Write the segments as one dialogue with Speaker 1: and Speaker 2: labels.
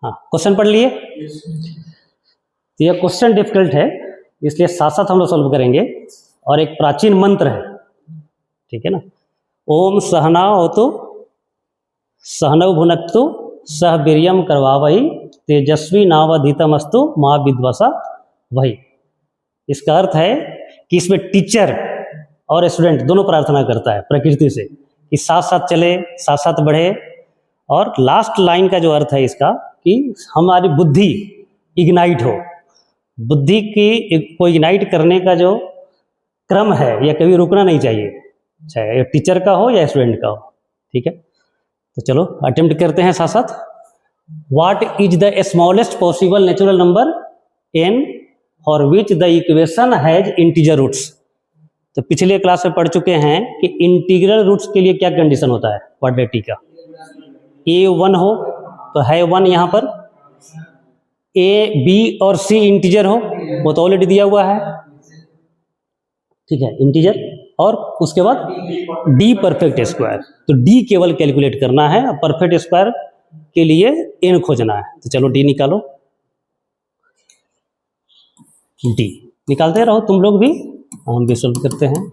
Speaker 1: हाँ, क्वेश्चन पढ़ लिए। तो यह क्वेश्चन डिफिकल्ट है, इसलिए साथ साथ हम लोग सॉल्व करेंगे। और एक प्राचीन मंत्र है, ठीक है ना। ओम सहनावतु सहनौ भुनक्तु सह वीर्यं करवावहै तेजस्वी नावधीतमस्तु मा विद्वसा वही। इसका अर्थ है कि इसमें टीचर और स्टूडेंट दोनों प्रार्थना करता है प्रकृति से कि साथ साथ चले, साथ साथ बढ़े। और लास्ट लाइन का जो अर्थ है इसका कि हमारी बुद्धि इग्नाइट हो, बुद्धि की को इग्नाइट करने का जो क्रम है यह कभी रुकना नहीं चाहिए, चाहे टीचर का हो या स्टूडेंट का हो, ठीक है। तो चलो अटेम्प्ट करते हैं साथ साथ। What is the smallest possible natural number n for which the equation has integer roots. तो पिछले क्लास में पढ़ चुके हैं कि इंटीग्रल रूट्स के लिए क्या कंडीशन होता है क्वाड्रेटिक का। a1 हो तो है 1 यहाँ पर, a b और c इंटीजर हो वो तो ऑलरेडी दिया हुआ है, ठीक है, इंटीजर। और उसके बाद d परफेक्ट स्क्वायर, तो d केवल कैलकुलेट करना है, परफेक्ट स्क्वायर के लिए n खोजना है। तो चलो d निकालो, d निकालते रहो तुम लोग भी, हम भी सॉल्व करते हैं।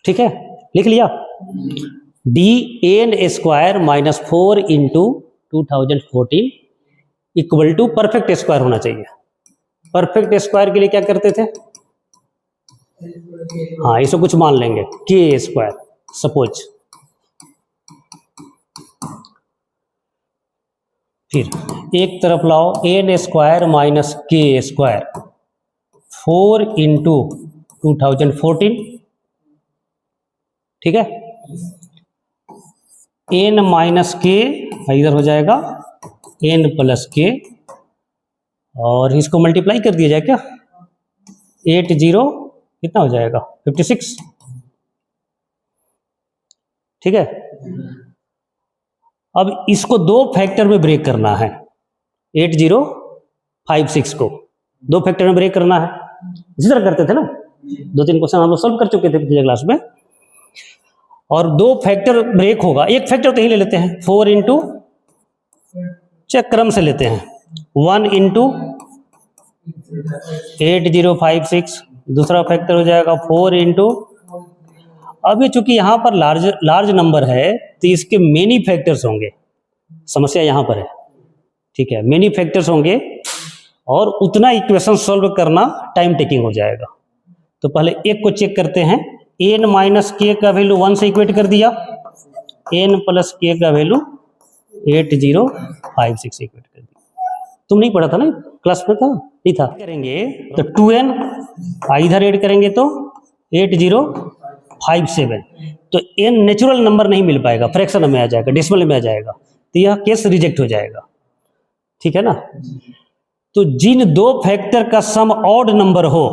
Speaker 1: ठीक है, लिख लिया। d n square minus 4 into 2014 equal to perfect square होना चाहिए। परफेक्ट स्क्वायर के लिए क्या करते थे, हाँ इसको कुछ मान लेंगे k स्क्वायर सपोज। फिर एक तरफ लाओ n square minus k square 4 into 2014, ठीक है। n माइनस के इधर हो जाएगा n प्लस के, और इसको मल्टीप्लाई कर दिया जाए क्या, 80 कितना हो जाएगा 56, ठीक है। अब इसको दो फैक्टर में ब्रेक करना है, 8056 को दो फैक्टर में ब्रेक करना है। इसी तरह करते थे ना, 2-3 क्वेश्चन हम लोग सॉल्व कर चुके थे पिछले क्लास में। और दो फैक्टर ब्रेक होगा, एक फैक्टर तो यही ले लेते हैं 4 इंटू, चेक क्रम से लेते हैं 1 इंटू 8056, दूसरा फैक्टर हो जाएगा 4 इंटू। अभी चूंकि यहाँ पर लार्ज नंबर है तो इसके मेनी फैक्टर्स होंगे, समस्या यहाँ पर है, ठीक है, मेनी फैक्टर्स होंगे और उतना इक्वेशन सॉल्व करना टाइम टेकिंग हो जाएगा। तो पहले एक को चेक करते हैं, n माइनस के का वैल्यू 1 से इक्वेट कर दिया, n प्लस के का वैल्यू 8056 इक्वेट कर दिया। तुम नहीं पढ़ा था ना क्लास में, था नहीं था। करेंगे तो 2n इधर ऐड करेंगे तो 8057, तो n नेचुरल नंबर नहीं मिल पाएगा, फ्रैक्शन में आ जाएगा, डेसिमल में आ जाएगा, तो यह केस रिजेक्ट हो जाएगा, ठीक है ना। तो जिन दो फैक्टर का सम ऑड नंबर हो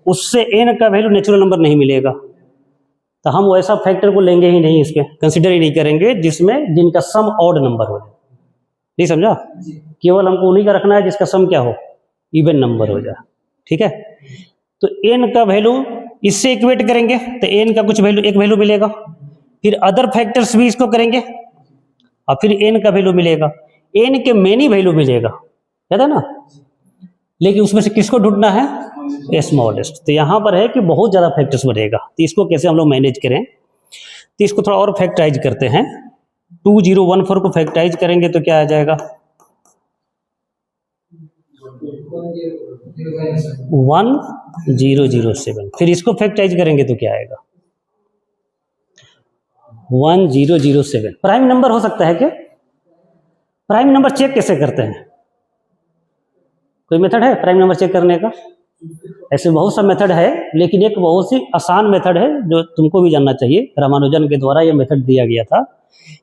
Speaker 1: उससे n का वैल्यू नेचुरल नंबर नहीं मिलेगा, तो हम वैसा फैक्टर को लेंगे ही नहीं, इसके कंसीडर ही नहीं करेंगे जिनका सम ऑड नंबर हो जाए। नहीं समझा, केवल हमको उन्हीं का रखना है जिसका सम क्या हो, इवन नंबर हो जाए, ठीक है। तो n का वैल्यू इससे इक्वेट करेंगे तो n का कुछ वैल्यू, एक वैल्यू मिलेगा, फिर अदर फैक्टर्स भी इसको करेंगे और फिर n का वैल्यू मिलेगा, n के मेनी वैल्यू मिलेगा, याद है ना। लेकिन उसमें से किसको ढूंढना है, स्मॉलेस्ट। तो यहाँ पर है कि बहुत ज़्यादा फैक्टर्स बढ़ेगा, तो इसको कैसे हम लोग मैनेज करें। तो इसको थोड़ा और फैक्टराइज करते हैं, 2014 को फैक्टराइज करेंगे तो क्या आ जाएगा 1007। फिर इसको फैक्टराइज करेंगे तो क्या आएगा 1007। प्राइम नंबर हो सकता है क्या, प्राइम नंबर चेक कैसे करते हैं, कोई मेथड है प्राइम नंबर चेक करने का। ऐसे बहुत सा मेथड है, लेकिन एक बहुत ही आसान मेथड है जो तुमको भी जानना चाहिए। रामानुजन के द्वारा यह मेथड दिया गया था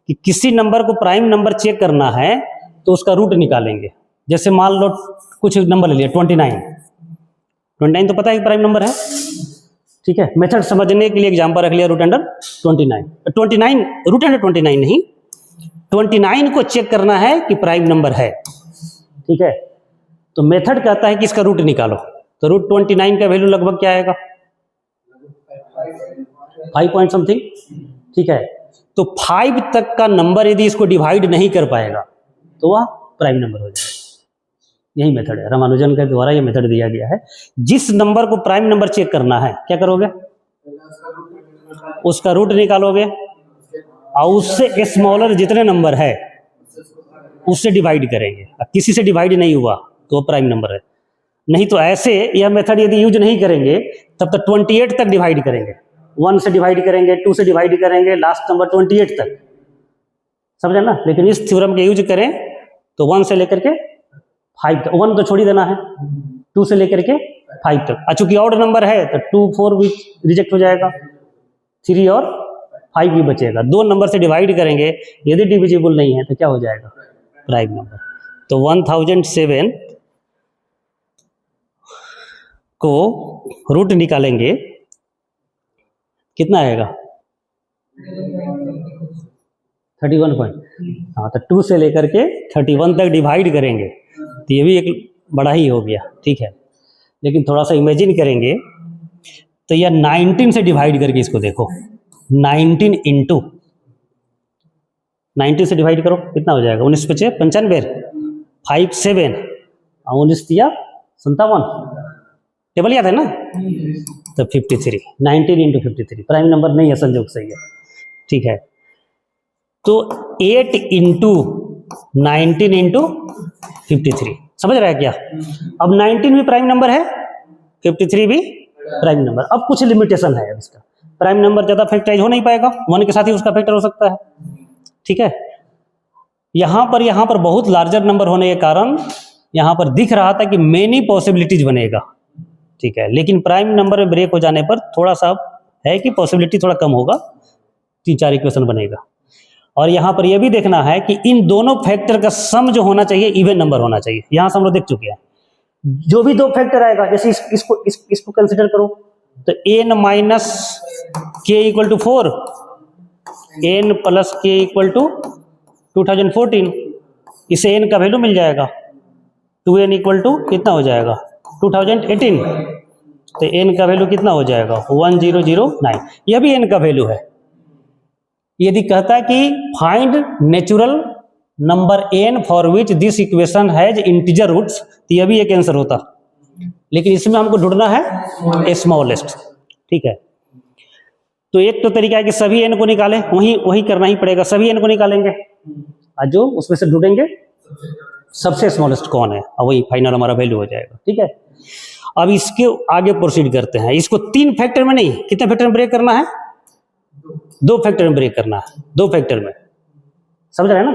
Speaker 1: कि किसी नंबर को प्राइम नंबर चेक करना है तो उसका रूट निकालेंगे। जैसे मान लो कुछ नंबर ले लिया 29 तो पता है कि प्राइम नंबर है, ठीक है। मेथड समझने के लिए एग्जाम्पल रख लिया रूट अंडर 29 रूट अंडर 29 नहीं, 29 को चेक करना है कि प्राइम नंबर है, ठीक है। तो मेथड कहता है कि इसका रूट निकालो, तो रूट 29 का वैल्यू लगभग क्या आएगा 5 पॉइंट समथिंग, ठीक है। तो 5 तक का नंबर यदि इसको डिवाइड नहीं कर पाएगा तो वह प्राइम नंबर हो जाएगा। यही मेथड है, रामानुजन के द्वारा ये मेथड दिया गया है। जिस नंबर को प्राइम नंबर चेक करना है क्या करोगे, उसका रूट निकालोगे और उससे स्मॉलर जितने नंबर है उससे डिवाइड करेंगे। अब किसी से डिवाइड नहीं हुआ तो प्राइम नंबर है, नहीं तो ऐसे यह मेथड यदि यूज नहीं करेंगे तब तो 28 तक डिवाइड करेंगे, 1 से डिवाइड करेंगे, 2 से डिवाइड करेंगे, लास्ट नंबर 28 तक, समझा ना। लेकिन इस थ्योरम के यूज करें तो 1 से लेकर के 5 तक, 1 तो छोड़ ही देना है, 2 से लेकर के 5 तक। चूंकि ऑड नंबर है तो 2 4 भी रिजेक्ट हो जाएगा, 3 और 5 भी बचेगा। 2 नंबर से डिवाइड करेंगे, यदि डिविजिबल नहीं है तो क्या हो जाएगा, प्राइम नंबर। तो 1007 को रूट निकालेंगे, कितना आएगा 31 पॉइंट। हाँ, तो 2 से लेकर के 31 तक डिवाइड करेंगे तो ये भी एक बड़ा ही हो गया, ठीक है। लेकिन थोड़ा सा इमेजिन करेंगे तो यह 19 से डिवाइड करके इसको देखो, 19 इंटू 19 से डिवाइड करो, कितना हो जाएगा, 19 पचे 95, 5 7 और 19 दिया 57, टेबल याद है ना। तो 53, 19 इंटू 53 प्राइम नंबर नहीं है, संयोग सही है, ठीक है। तो 8 इंटू 19 इंटू 53, समझ रहा है क्या। अब 19 भी प्राइम नंबर है, 53 भी प्राइम नंबर। अब कुछ लिमिटेशन है इसका, प्राइम नंबर ज्यादा फैक्टराइज हो नहीं पाएगा, 1 के साथ ही उसका फैक्टर हो सकता है, ठीक है। यहाँ पर बहुत लार्जर नंबर होने के कारण यहाँ पर दिख रहा था कि मेनी पॉसिबिलिटीज बनेगा, ठीक है। लेकिन प्राइम नंबर में ब्रेक हो जाने पर थोड़ा सा है कि पॉसिबिलिटी थोड़ा कम होगा, 3-4 इक्वेशन बनेगा। और यहाँ पर यह भी देखना है कि इन दोनों फैक्टर का सम जो होना चाहिए इवन नंबर होना चाहिए। यहाँ से हम लोग देख चुके हैं, जो भी 2 फैक्टर आएगा, जैसे इसको कंसिडर करो तो n माइनस के इक्वल टू 4, n प्लस के इक्वल टू 2014, इसे n का वैल्यू मिल जाएगा, 2n इक्वल टू कितना हो जाएगा 2018, तो n का वैल्यू कितना हो जाएगा 1009, यह भी n का वैल्यू है। यदि कहता है कि find natural number n for which this equation has integer roots, तो यह भी एक आंसर होता, लेकिन इसमें हमको ढूंढना है स्मॉलेस्ट, ठीक है। तो एक तो तरीका है कि सभी n को निकालें, वही करना ही पड़ेगा, सभी n को निकालेंगे और जो उसमें से ढूंढेंगे सबसे स्मॉलेस्ट कौन है और वही फाइनल हमारा वैल्यू हो जाएगा, ठीक है। अब इसके आगे प्रोसीड करते हैं। इसको 3 फैक्टर में नहीं, कितने फैक्टर में ब्रेक करना है, 2 फैक्टर में ब्रेक करना है, 2 फैक्टर में, समझ रहे हैं ना,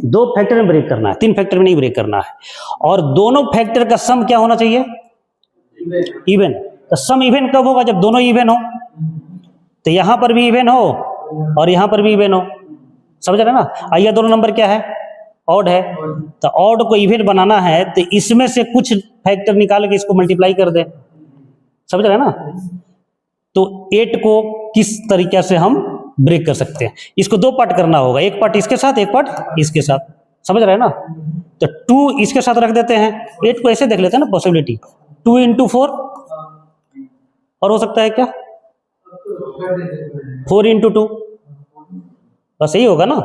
Speaker 1: 2 फैक्टर में ब्रेक करना है, 3 फैक्टर में नहीं ब्रेक करना है। और दोनों फैक्टर का सम क्या होना चाहिए, इवन। तो सम इवन कब होगा, जब दोनों इवन हो। तो यहां पर भी इवन हो और यहां पर भी इवन हो, समझ रहे हैं ना। आइए दोनों नंबर क्या है, ऑड है, तो ऑड को इवन बनाना है तो इसमें से कुछ फैक्टर निकाल के इसको मल्टीप्लाई कर दे, समझ रहे हैं ना। तो 8 को किस तरीके से हम ब्रेक कर सकते हैं, इसको 2 पार्ट करना होगा, एक पार्ट इसके साथ, एक पार्ट इसके साथ, समझ रहे हैं ना। तो 2 इसके साथ रख देते हैं, 8 को ऐसे देख लेते हैं ना पॉसिबिलिटी, 2 इंटू 4 और हो सकता है क्या 4 इंटू 2, बस यही होगा ना।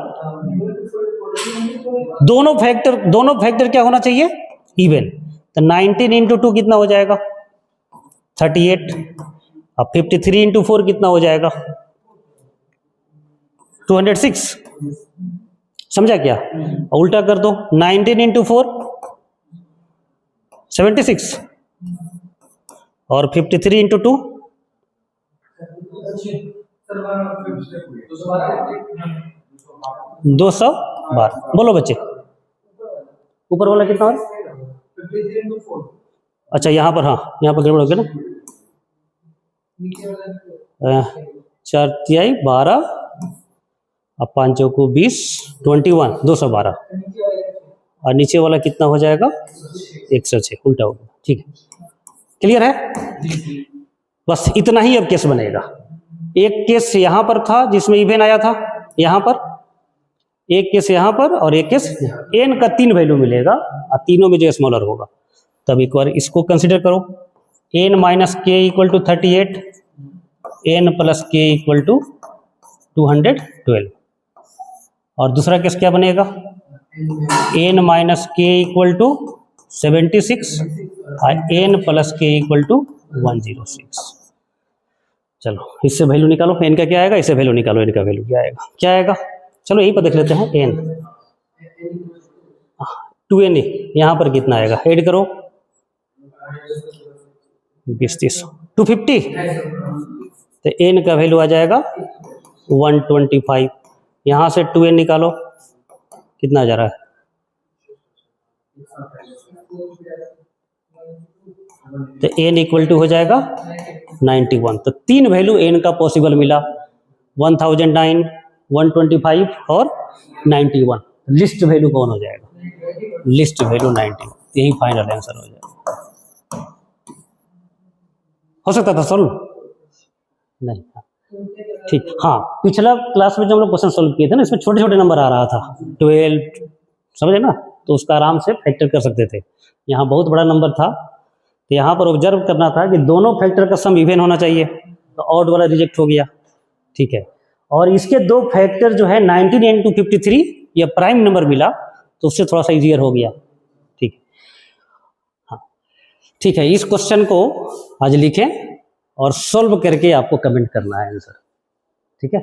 Speaker 1: दोनों फैक्टर क्या होना चाहिए, इवन। तो 19 इंटू 2 कितना हो जाएगा 38, अब 53 इंटू 4 कितना हो जाएगा 206, समझा क्या। उल्टा कर दो, 19 इंटू 4 76 और 53 इंटू 2 212। बोलो बच्चे, ऊपर वाला कितना और, अच्छा यहाँ पर, हाँ यहाँ पर गड़बड़ हो गया ना, 4 तिहाई 12 अब 5 चौको 20, 21, 212 और नीचे वाला कितना हो जाएगा 106, उल्टा हो गया, ठीक है। क्लियर है, बस इतना ही अब केस बनेगा। एक केस यहाँ पर था जिसमें इवन आया था, यहाँ पर एक केस यहाँ पर और एक केस, n का 3 वैल्यू मिलेगा और तीनों में जो स्मॉलर होगा। तब एक बार इसको कंसिडर करो, n माइनस के इक्वल टू 38, n प्लस के इक्वल टू 212। और दूसरा केस क्या बनेगा, n माइनस के इक्वल टू 76 और n प्लस के इक्वल टू 106। चलो इससे वैल्यू निकालो, n का क्या आएगा, इससे वैल्यू निकालो, n का वैल्यू क्या आएगा, क्या आएगा। चलो यही पर देख लेते हैं, n 2n यहाँ पर कितना आएगा, ऐड करो 20 30 250, तो n का वैल्यू आ जाएगा 125। यहाँ से 2n निकालो, कितना आ जा रहा है, तो n इक्वल टू हो जाएगा 91। तो तीन वैल्यू n का पॉसिबल मिला, 1009, 125 और 91। लिस्ट वैल्यू कौन हो जाएगा, लिस्ट वैल्यू 90। यही फाइनल आंसर हो जाएगा। हो सकता था सॉल्व नहीं, ठीक। हाँ, पिछला क्लास में जब हम लोग क्वेश्चन सॉल्व किए थे ना, इसमें छोटे छोटे नंबर आ रहा था, 12, समझे ना, तो उसका आराम से फैक्टर कर सकते थे। यहाँ बहुत बड़ा नंबर था, तो यहाँ पर ऑब्जर्व करना था कि दोनों फैक्टर का सम इवन होना चाहिए, तो ऑड वाला रिजेक्ट हो गया, ठीक है। और इसके दो फैक्टर जो है 19 इंटू 53, यह प्राइम नंबर मिला, तो उससे थोड़ा सा इजियर हो गया, ठीक। हाँ ठीक है, इस क्वेश्चन को आज लिखें और सॉल्व करके आपको कमेंट करना है आंसर, ठीक है।